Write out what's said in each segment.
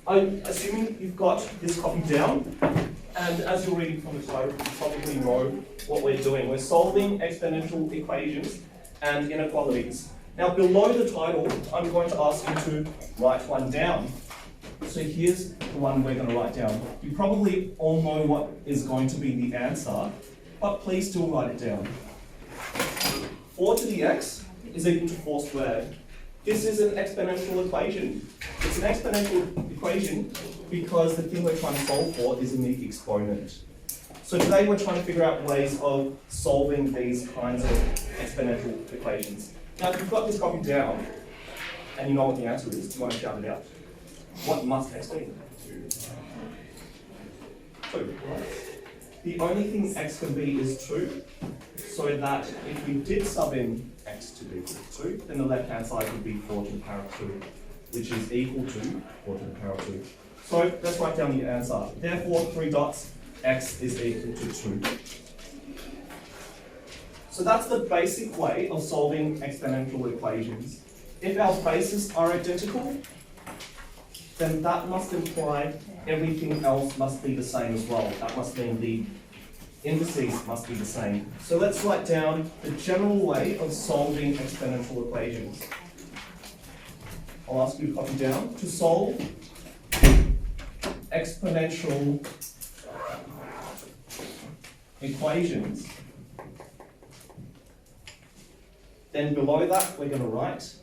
I'm assuming you've got this copied down, and as you're reading from the title, you probably know what we're doing. We're solving exponential equations and inequalities. Now, below the title, I'm going to ask you to write one down. So here's the one we're going to write down. You probably all know what is going to be the answer, but please still write it down. 4 to the x is equal to 4 squared. This is an exponential equation. It's an exponential equation because the thing we're trying to solve for is in the exponent. So today we're trying to figure out ways of solving these kinds of exponential equations. Now, if you've got this copied down and you know what the answer is, do you want to shout it out? What must x be? 2. The only thing x can be is 2, so that if we did sub in x to be equal to 2, then the left-hand side would be 4 to the power of 2, which is equal to 4 to the power of 2. So let's write down the answer. Therefore, 3 dots, x is equal to 2. So that's the basic way of solving exponential equations. If our bases are identical, then that must imply everything else must be the same as well. That must mean the indices must be the same. So let's write down the general way of solving exponential equations. I'll ask you to copy down. To solve exponential equations, then below that we're going to write,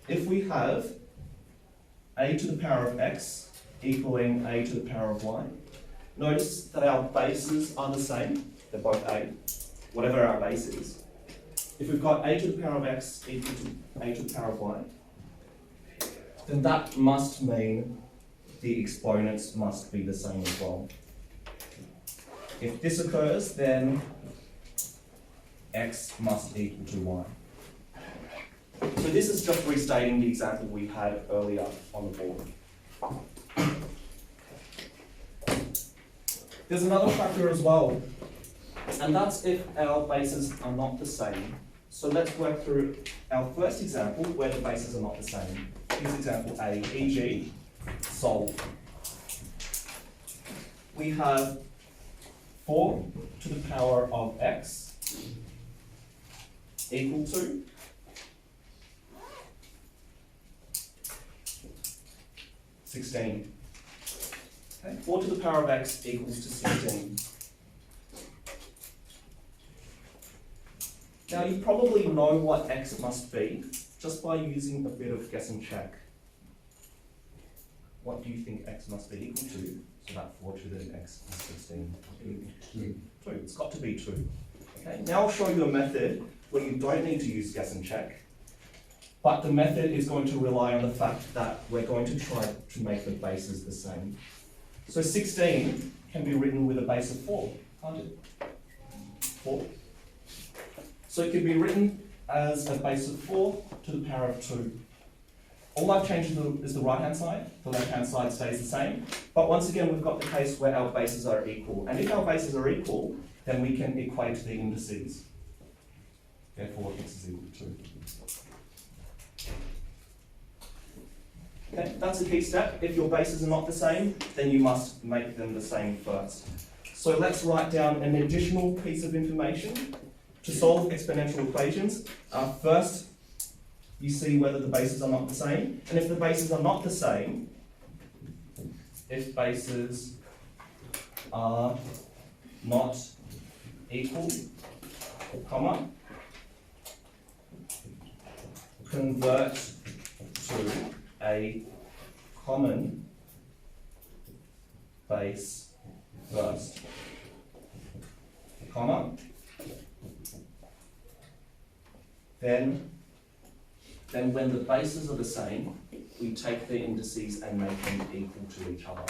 if we have a to the power of x equaling a to the power of y, notice that our bases are the same, they're both a, whatever our base is. If we've got a to the power of x equal to a to the power of y, then that must mean the exponents must be the same as well. If this occurs, then x must equal to y. So this is just restating the example we had earlier on the board. There's another factor as well, and that's if our bases are not the same. So let's work through our first example where the bases are not the same. Here's example A, e.g. solve. We have 4 to the power of x equal to 16. Okay, 4 to the power of x equals to 16. Now you probably know what x must be just by using a bit of guess and check. What do you think x must be equal to? So that 4 to the x is 16. 2. It's got to be 2. Okay, now I'll show you a method where you don't need to use guess and check. But the method is going to rely on the fact that we're going to try to make the bases the same. So 16 can be written with a base of 4, can't it? 4. So it can be written as a base of 4 to the power of 2. All I've changed is the right-hand side. The left-hand side stays the same. But once again, we've got the case where our bases are equal. And if our bases are equal, then we can equate the indices. Therefore, x is equal to 2. Okay, that's a key step. If your bases are not the same, then you must make them the same first. So let's write down an additional piece of information to solve exponential equations. First, you see whether the bases are not the same. And if the bases are not the same, if bases are not equal, comma, convert to a common base first, comma, then when the bases are the same, we take the indices and make them equal to each other.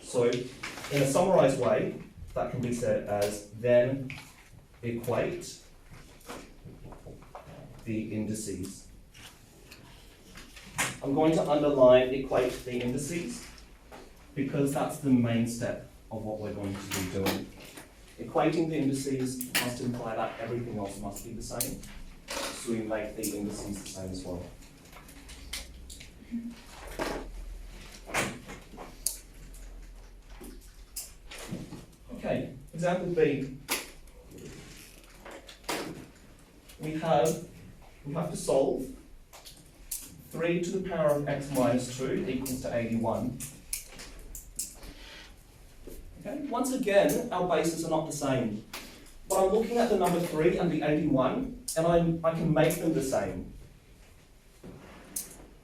So in a summarized way, that can be said as then equate the indices. I'm going to underline equate the indices because that's the main step of what we're going to be doing. Equating the indices must imply that everything else must be the same, so we make the indices the same as well. Example B, we have to solve 3 to the power of x minus 2 equals to 81. Okay, once again, our bases are not the same. But I'm looking at the number 3 and the 81, and I can make them the same.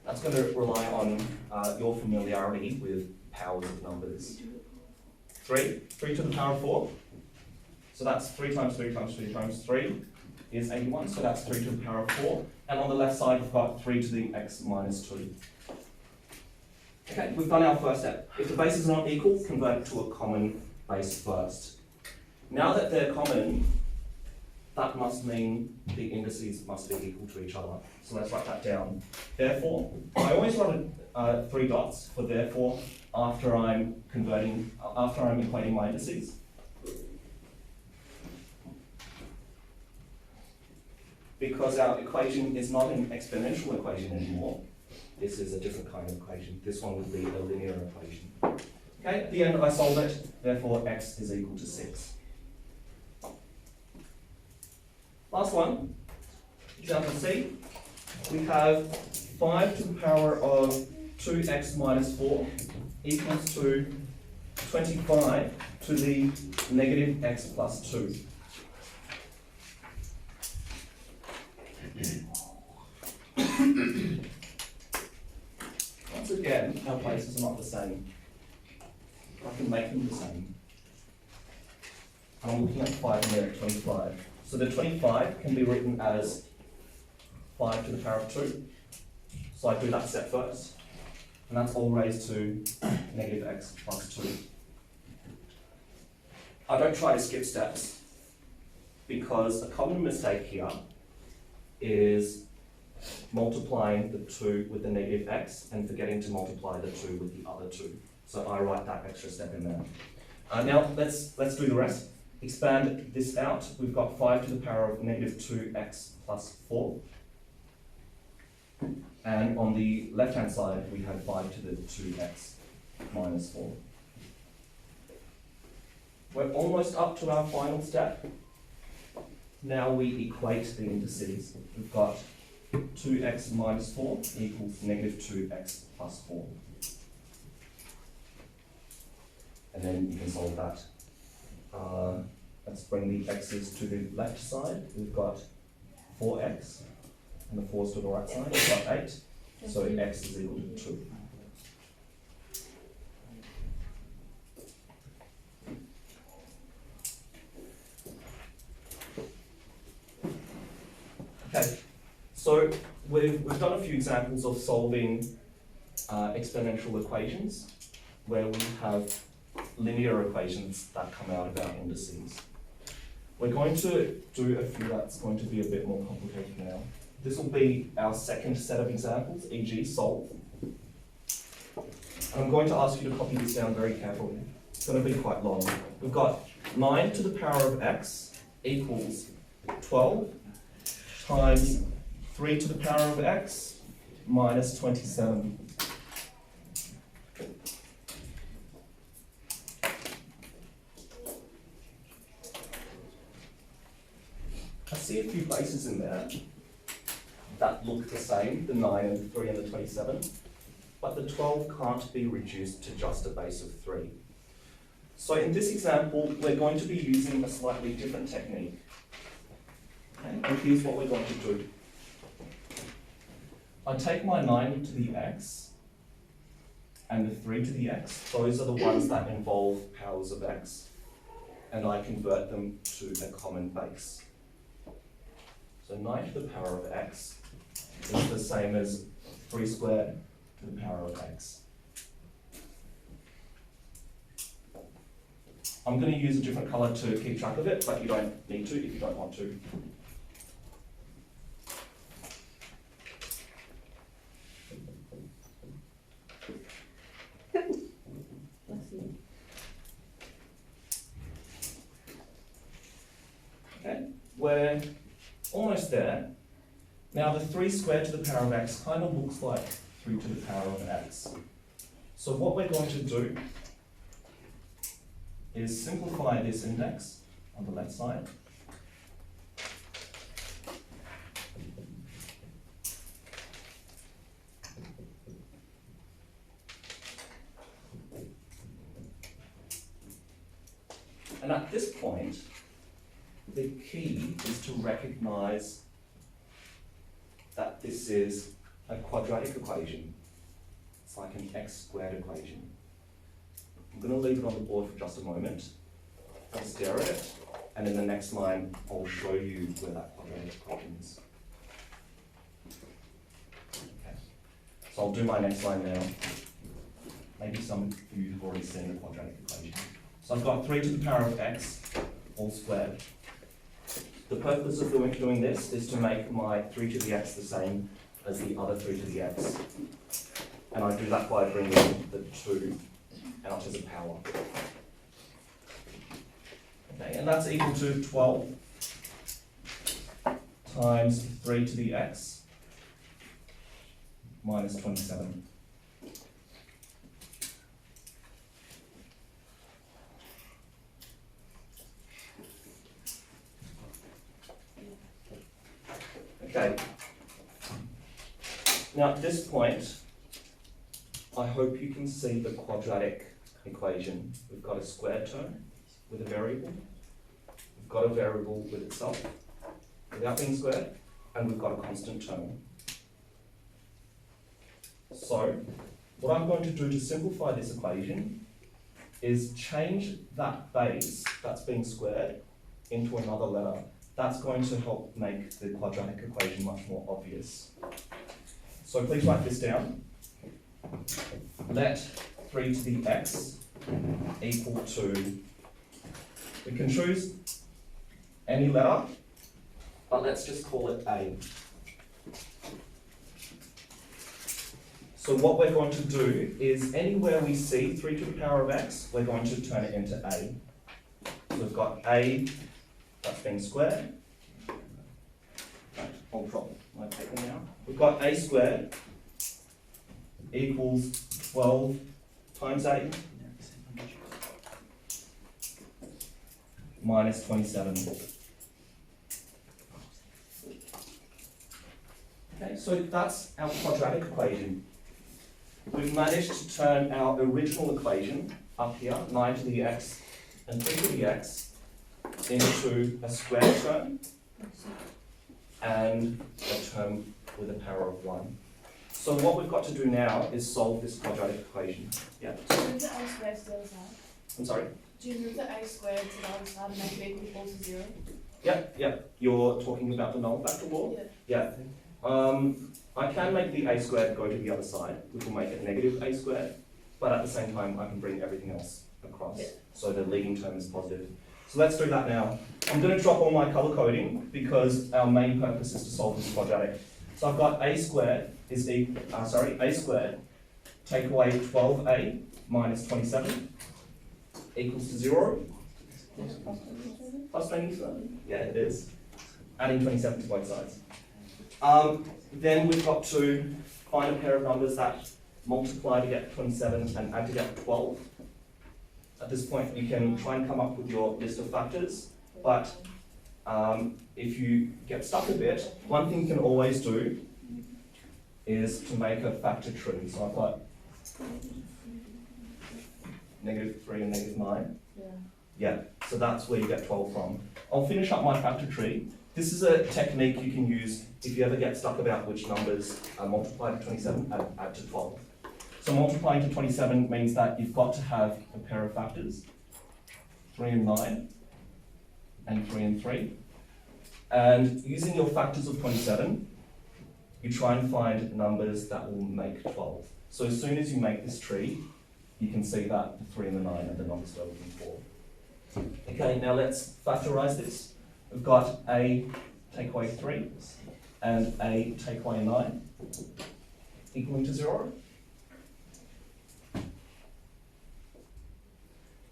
That's going to rely on your familiarity with powers of numbers. 3 to the power of 4. So that's 3 times 3 times 3 times 3 is 81, so that's 3 to the power of 4. And on the left side, we've got 3 to the x minus 2. Okay, we've done our first step. If the bases are not equal, convert to a common base first. Now that they're common, that must mean the indices must be equal to each other. So let's write that down. Therefore, I always write 3 dots for therefore after I'm equating my indices. Because our equation is not an exponential equation anymore. This is a different kind of equation. This one would be a linear equation. Okay, at the end I solve it, therefore x is equal to 6. Last one, example C. We have 5 to the power of 2x minus 4 equals to 25 to the negative x plus 2. Once again, our places are not the same. I can make them the same. And I'm looking at 5 and there, 25. So the 25 can be written as 5 to the power of 2. So I do that step first. And that's all raised to negative x plus 2. I don't try to skip steps, because a common mistake here is multiplying the 2 with the negative x and forgetting to multiply the 2 with the other 2. So I write that extra step in there. Now let's do the rest. Expand this out. We've got 5 to the power of negative 2x plus 4. And on the left-hand side, we have 5 to the 2x minus 4. We're almost up to our final step. Now we equate the indices. We've got 2x minus 4 equals negative 2x plus 4. And then you can solve that. Let's bring the x's to the left side. We've got 4x, and the 4's to the right side. We've got 8, so x is equal to 2. Okay, so we've done a few examples of solving exponential equations where we have linear equations that come out of our indices. We're going to do a few that's going to be a bit more complicated now. This will be our second set of examples, e.g. solve. And I'm going to ask you to copy this down very carefully. It's going to be quite long. We've got 9 to the power of x equals 12 times 3 to the power of x minus 27. I see a few bases in there that look the same, the 9 and the 3 and the 27, but the 12 can't be reduced to just a base of 3. So in this example, we're going to be using a slightly different technique. Okay, and here's what we're going to do. I take my 9 to the x and the 3 to the x. Those are the ones that involve powers of x, and I convert them to a common base. So 9 to the power of x is the same as 3 squared to the power of x. I'm going to use a different colour to keep track of it, but you don't need to if you don't want to. Okay, we're almost there. Now the 3 squared to the power of x kind of looks like 3 to the power of x. So what we're going to do is simplify this index on the left side. And at this point, the key is to recognize that this is a quadratic equation. It's like an x squared equation. I'm going to leave it on the board for just a moment. I'll stare at it, and in the next line, I'll show you where that quadratic equation is. Okay. So I'll do my next line now. Maybe some of you have already seen the quadratic equation. So I've got 3 to the power of x, all squared. The purpose of doing this is to make my 3 to the x the same as the other 3 to the x. And I do that by bringing the 2 out as a power. Okay, and that's equal to 12 times 3 to the x minus 27. Okay. Now at this point, I hope you can see the quadratic equation. We've got a square term with a variable. We've got a variable with itself without being squared, and we've got a constant term. So, what I'm going to do to simplify this equation is change that base that's being squared into another letter. That's going to help make the quadratic equation much more obvious. So please write this down. Let 3 to the x equal to, we can choose any letter, but let's just call it A. So what we're going to do is anywhere we see 3 to the power of x, we're going to turn it into A. So we've got A that's being squared. I'll drop my paper now. We've got A squared equals 12 times A minus 27. Okay, so that's our quadratic equation. We've managed to turn our original equation up here, 9 to the x and 3 to the x, into a square term and a term with a power of 1. So what we've got to do now is solve this quadratic equation. Yeah? Do you move the a squared to the other side? I'm sorry? Do you move the a squared to the other side and make it equal to 0? Yeah. You're talking about the null factor law? Yeah. I can make the a squared go to the other side, which will make it negative a squared, but at the same time I can bring everything else across. Yeah. So the leading term is positive. So let's do that now. I'm going to drop all my color coding because our main purpose is to solve this quadratic. So I've got a squared is a squared, take away 12a minus 27 equals to 0. Plus 27? Yeah, it is. Adding 27 to both sides. Then we've got to find a pair of numbers that multiply to get 27 and add to get 12. At this point, you can try and come up with your list of factors, but if you get stuck a bit, one thing you can always do is to make a factor tree. So I've got -3 and -9. Yeah, so that's where you get 12 from. I'll finish up my factor tree. This is a technique you can use if you ever get stuck about which numbers multiply to 27 and add to 12. So multiplying to 27 means that you've got to have a pair of factors, 3 and 9, and 3 and 3. And using your factors of 27, you try and find numbers that will make 12. So as soon as you make this tree, you can see that the 3 and the 9 are the numbers we're looking for. Okay, now let's factorize this. We've got a take away 3 and a take away 9 equaling to 0.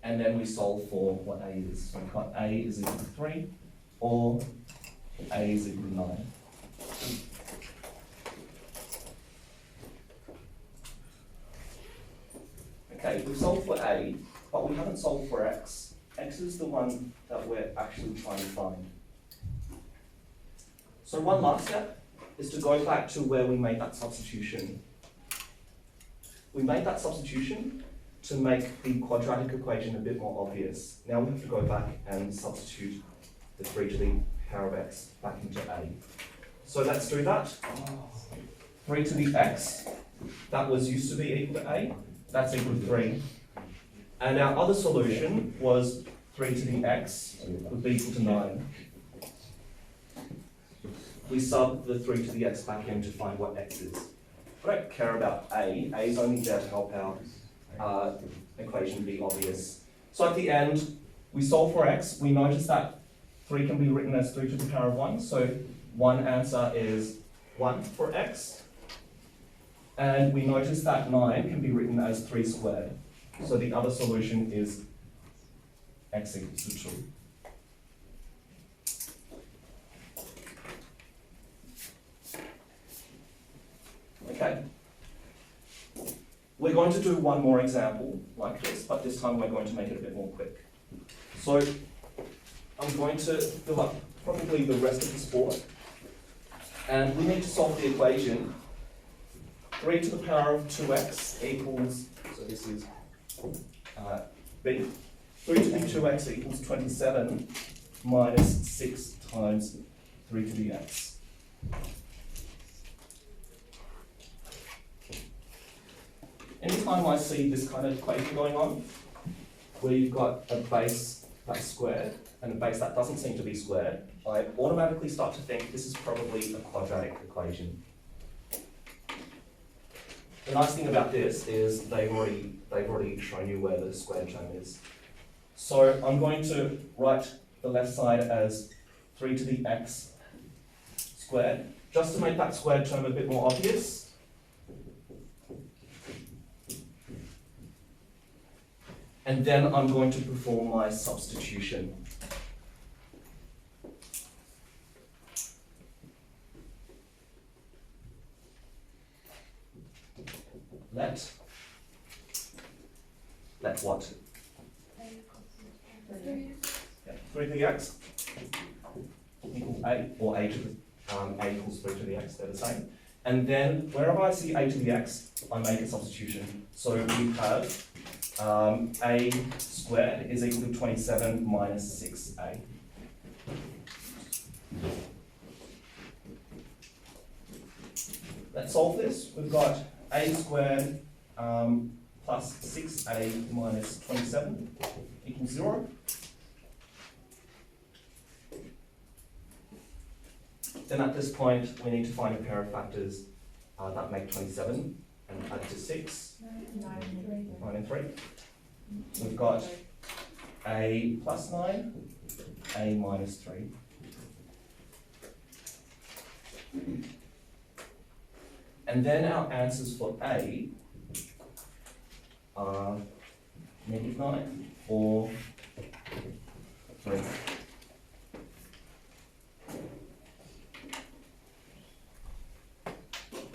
And then we solve for what a is. So we've got a is equal to 3 or a is equal to 9. Okay, we've solved for a, but we haven't solved for x. x is the one that we're actually trying to find. So one last step is to go back to where we made that substitution. We made that substitution to make the quadratic equation a bit more obvious. Now we have to go back and substitute the 3 to the power of x back into a. So let's do that. 3 to the x, that was used to be equal to a, that's equal to 3. And our other solution was 3 to the x would be equal to 9. We sub the 3 to the x back in to find what x is. I don't care about a is only there to help our equation be obvious. So at the end, we solve for x, we notice that 3 can be written as 3 to the power of 1, so one answer is 1 for x. And we notice that 9 can be written as 3 squared. So the other solution is x equals to 2. Okay. We're going to do one more example like this, but this time we're going to make it a bit more quick. So I'm going to fill up probably the rest of this board. And we need to solve the equation 3 to the power of 2x equals, so this is b, 3 to the 2x equals 27 minus 6 times 3 to the x. Anytime I see this kind of equation going on, where you've got a base that's squared and a base that doesn't seem to be squared, I automatically start to think this is probably a quadratic equation. The nice thing about this is they've already shown you where the squared term is. So I'm going to write the left side as 3 to the x squared, just to make that squared term a bit more obvious. And then I'm going to perform my substitution. Let what? Yeah, 3 to the x equal a, or a to the, a equals 3 to the x, they're the same. And then wherever I see a to the x, I make a substitution. So we have a squared is equal to 27 minus 6a. Let's solve this. We've got a squared plus 6a minus 27 equals 0. Then at this point, we need to find a pair of factors that make 27 and add to 6. 9 and 3. We've got a plus 9, a minus 3. And then our answers for a are -9 or 3.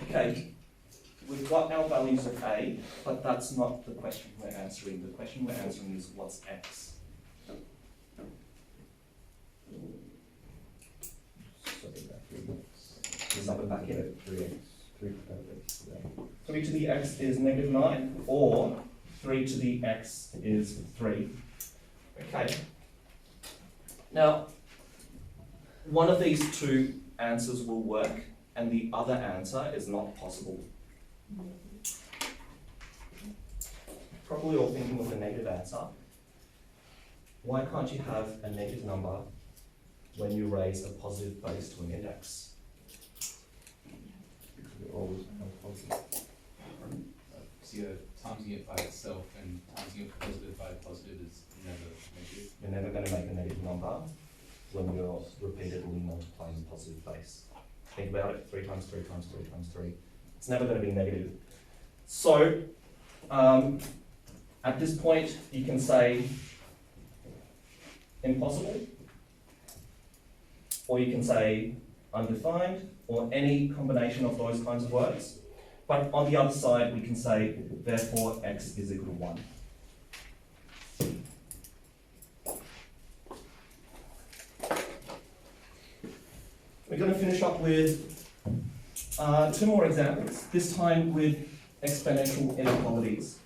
Okay. We've got our values of a, but that's not the question we're answering. The question we're answering is what's x? Just up and back in. 3 to the x is -9, or 3 to the x is 3. Okay. Now, one of these two answers will work, and the other answer is not possible. Probably all thinking with a negative answer. Why can't you have a negative number when you raise a positive base to an index? Because it always have positive. So you're timesing it by itself, and timesing it positive by positive is never negative. You're never going to make a negative number when you're repeatedly multiplying the positive base. Think about it, 3 times 3 times 3 times 3. It's never going to be negative. So, at this point, you can say impossible, or you can say undefined, or any combination of those kinds of words. But on the other side, we can say, therefore, x is equal to 1. going to finish up with two more examples, this time with exponential inequalities.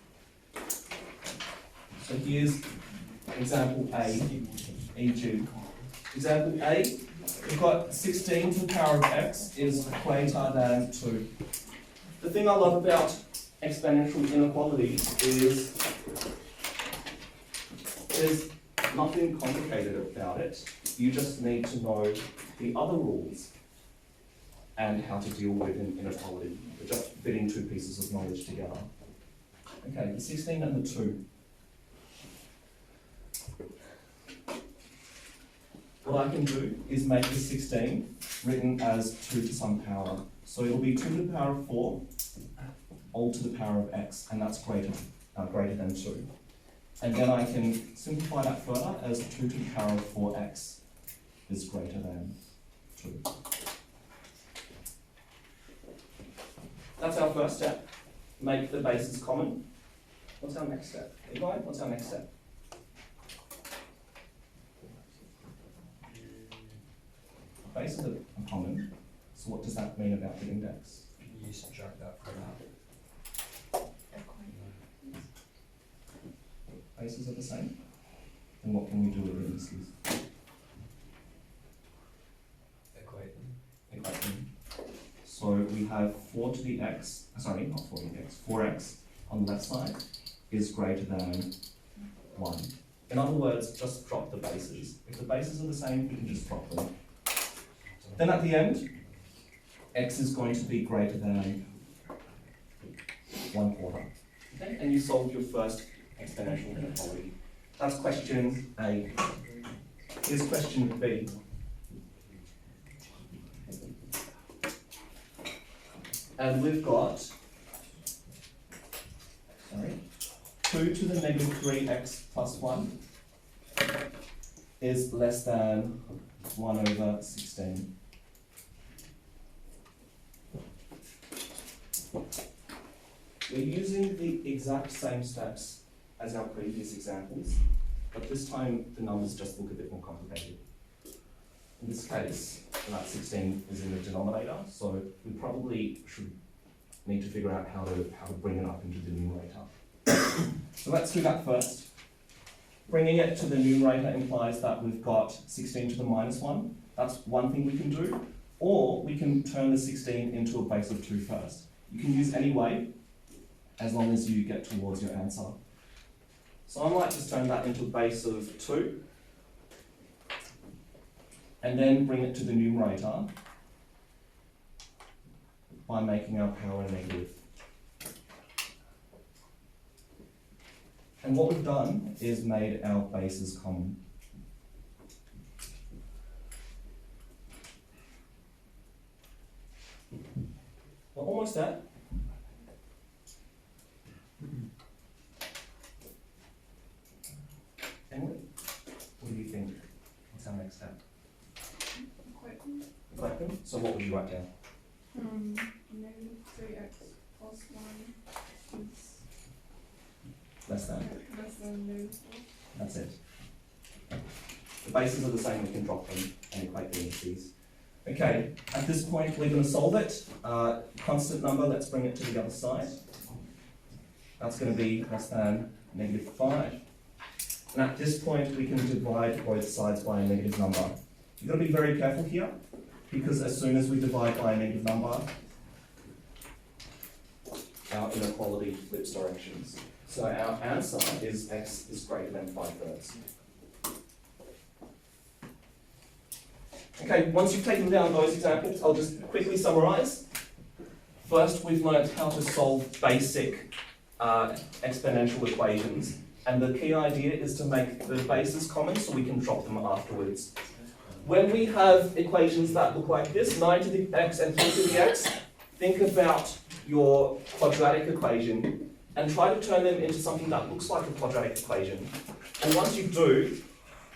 So here's example A, e.g. Example A, we've got 16 to the power of x is greater than 2. The thing I love about exponential inequalities is there's nothing complicated about it. You just need to know the other rules and how to deal with an inequality. We're just fitting two pieces of knowledge together. Okay, the 16 and the 2. What I can do is make the 16 written as 2 to some power. So it'll be 2 to the power of 4, all to the power of x, and that's greater than 2. And then I can simplify that further as 2 to the power of 4x is greater than 2. That's our first step. Make the bases common. What's our next step? Eli, what's our next step? Bases are common. So what does that mean about the index? You subtract that from that. Bases are the same. Then what can we do with the indices? Equate them. Equate them. So we have 4 to the x, sorry, not 4 to the x, 4x on the left side is greater than 1. In other words, just drop the bases. If the bases are the same, we can just drop them. Then at the end, x is going to be greater than 1/4. Okay, and you solve your first exponential inequality. That's question A. Here's question B. And we've got, 2 to the negative 3x plus 1 is less than 1 over 16. We're using the exact same steps as our previous examples, but this time the numbers just look a bit more complicated. In this case, that 16 is in the denominator, so we probably should need to figure out how to bring it up into the numerator. So let's do that first. Bringing it to the numerator implies that we've got 16 to the minus 1. That's one thing we can do. Or we can turn the 16 into a base of 2 first. You can use any way, as long as you get towards your answer. So I might just turn that into a base of 2, and then bring it to the numerator by making our power negative. And what we've done is made our bases common. We're almost there. Emily, what do you think? What's our next step? Equate them. So what would you write down? Negative 3x plus 1 is Less than. less than negative 4. That's it. The bases are the same, we can drop them and equate the indices. Okay, at this point we're going to solve it. Constant number, let's bring it to the other side. That's going to be less than negative 5. And at this point we can divide both sides by a negative number. You've got to be very careful here, because as soon as we divide by a negative number, our inequality flips directions. So our answer is x is greater than 5/3. Okay, once you've taken down those examples, I'll just quickly summarize. First, we've learned how to solve basic exponential equations. And the key idea is to make the bases common so we can drop them afterwards. When we have equations that look like this, 9 to the x and 3 to the x, think about your quadratic equation and try to turn them into something that looks like a quadratic equation. And once you do,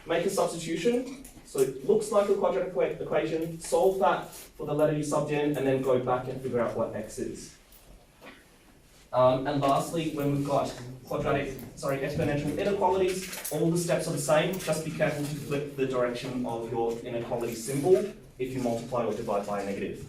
make a substitution. So it looks like a quadratic equation, solve that for the letter you subbed in, and then go back and figure out what x is. And lastly, when we've got exponential inequalities, all the steps are the same. Just be careful to flip the direction of your inequality symbol if you multiply or divide by a negative.